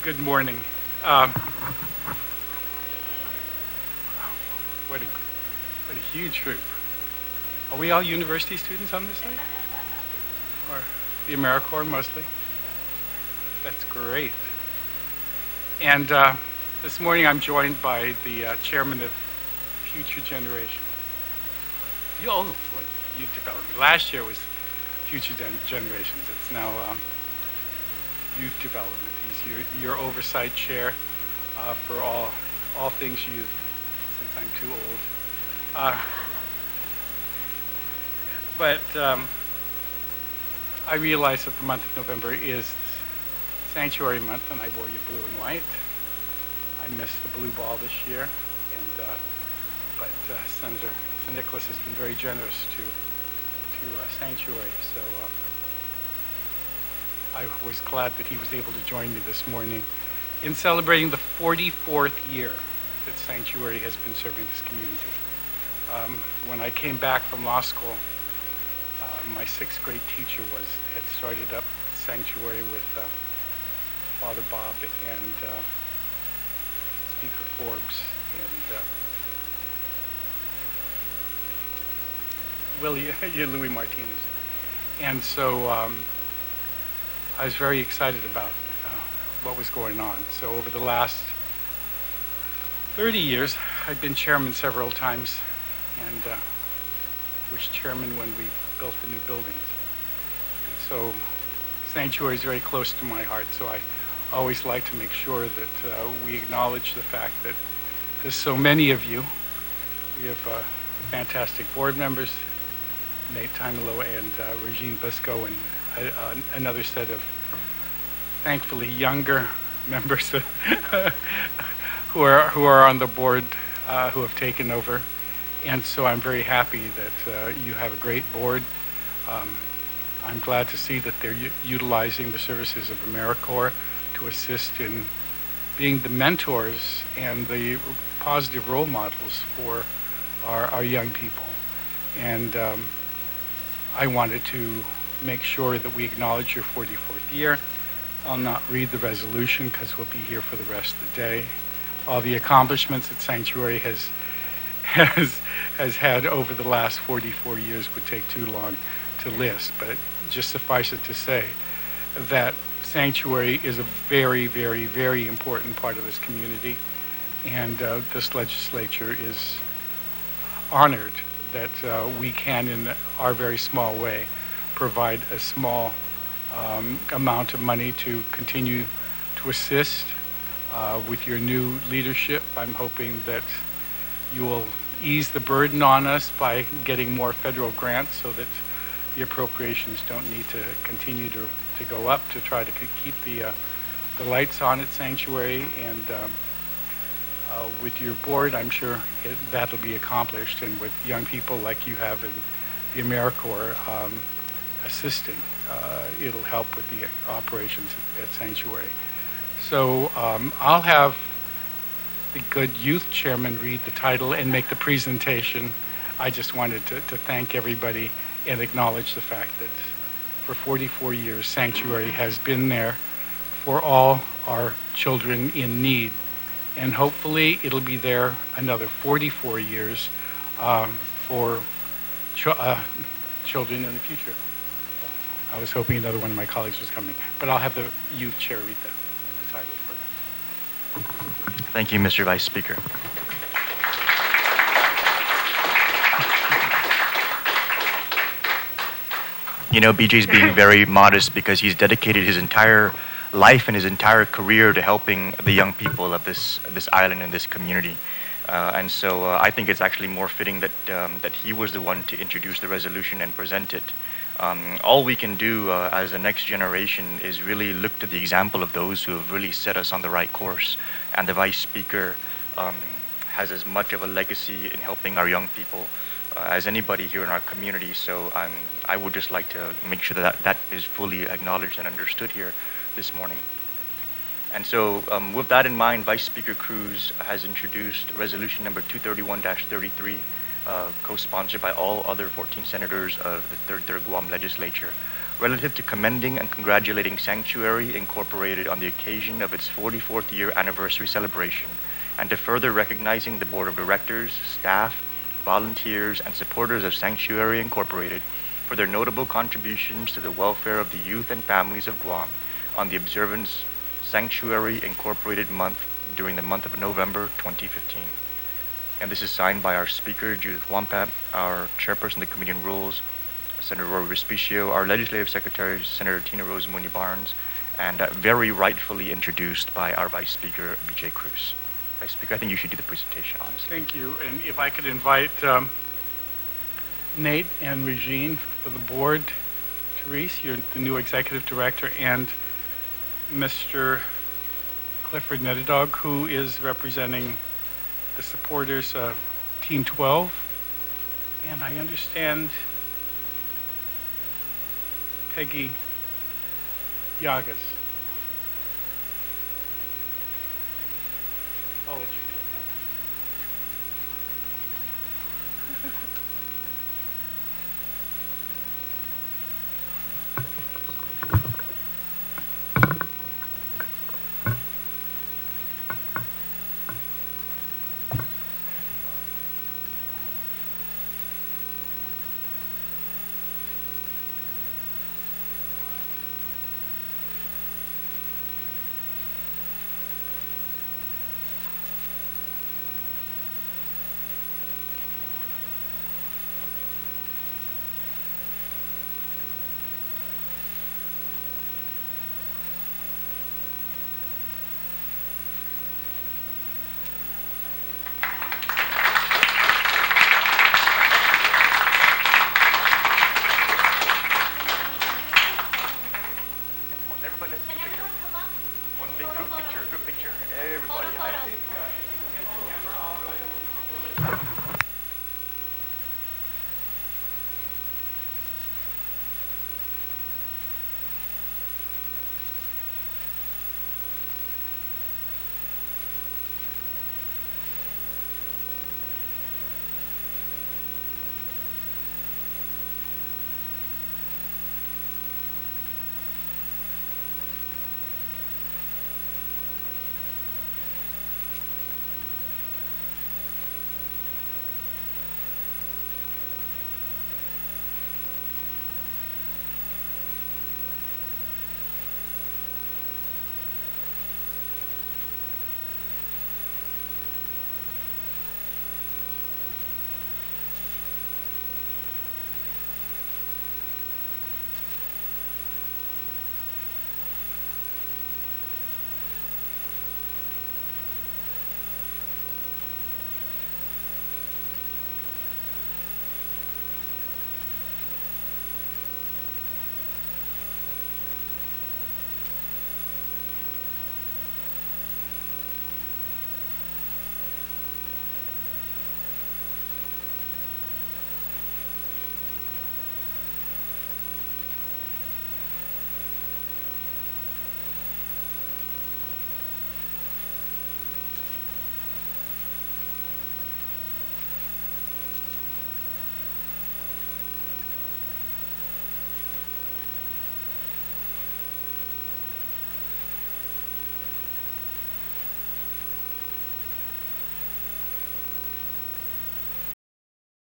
Good morning. Um, what a what a huge group. Are we all university students on this side, or the AmeriCorps mostly? That's great. And this morning I'm joined by the chairman of Future Generation. Youth Development. Last year was Future Generations. It's now Youth Development. He's your oversight chair for all things youth, since I'm too old. But I realize that the month of November is Sanctuary Month, and I wore you blue and white. I missed the blue ball this year, but Senator St. Nicholas has been very generous to Sanctuary, so I was glad that he was able to join me this morning in celebrating the 44th year that Sanctuary has been serving this community. When I came back from law school, my sixth grade teacher had started up Sanctuary with Father Bob and Speaker Forbes and Louis Martinez. And so I was very excited about what was going on. So over the last 30 years, I've been chairman several times, and was chairman when we built the new buildings. And so Sanctuary is very close to my heart, so I always like to make sure that we acknowledge the fact that there's so many of you. We have fantastic board members, Nate Tinelo and Regine Bisco, and another set of thankfully younger members who are on the board who have taken over. And so I'm very happy that you have a great board. I'm glad to see that they're utilizing the services of AmeriCorps to assist in being the mentors and the positive role models for our young people. And I wanted to make sure that we acknowledge your 44th year. I'll not read the resolution because we'll be here for the rest of the day. All the accomplishments that Sanctuary has had over the last 44 years would take too long to list, but just suffice it to say that Sanctuary is a very, very, very important part of this community, and this legislature is honored that we can, in our very small way, provide a small amount of money to continue to assist with your new leadership. I'm hoping that you will ease the burden on us by getting more federal grants so that the appropriations don't need to continue to go up to try to keep the lights on at Sanctuary. And with your board, I'm sure that'll be accomplished, and with young people like you have in the AmeriCorps assisting, it'll help with the operations at Sanctuary. So I'll have the good youth chairman read the title and make the presentation. I just wanted to thank everybody and acknowledge the fact that for 44 years, Sanctuary has been there for all our children in need. And hopefully it'll be there another 44 years for children in the future. I was hoping another one of my colleagues was coming, but I'll have the youth chair read the title for them. Thank you, Mr. Vice Speaker. You know, BJ's being very modest because he's dedicated his entire life and his entire career to helping the young people of this island and this community. And so I think it's actually more fitting that he was the one to introduce the resolution and present it. All we can do as the next generation is really look to the example of those who have really set us on the right course. And the Vice Speaker has as much of a legacy in helping our young people as anybody here in our community. So I would just like to make sure that is fully acknowledged and understood here this morning. And so with that in mind, Vice Speaker Cruz has introduced resolution number 231-33, co-sponsored by all other 14 senators of the 3rd Guam legislature, relative to commending and congratulating Sanctuary Incorporated on the occasion of its 44th year anniversary celebration, and to further recognizing the Board of Directors, staff, volunteers, and supporters of Sanctuary Incorporated for their notable contributions to the welfare of the youth and families of Guam on the observance Sanctuary Incorporated month during the month of November 2015. And this is signed by our Speaker, Judith Wampat, our Chairperson of the Committee on Rules, Senator Rory Respicio, our Legislative Secretary, Senator Tina Rose Mooney Barnes, and very rightfully introduced by our Vice Speaker, B.J. Cruz. Vice Speaker, I think you should do the presentation, honestly. Thank you. And if I could invite Nate and Regine for the board. Therese, you're the new Executive Director, and Mr. Clifford Nettedog, who is representing the supporters of Team 12. And I understand Peggy Yagas. I'll let you do it. Everybody, let's take a picture. One big group picture, everybody.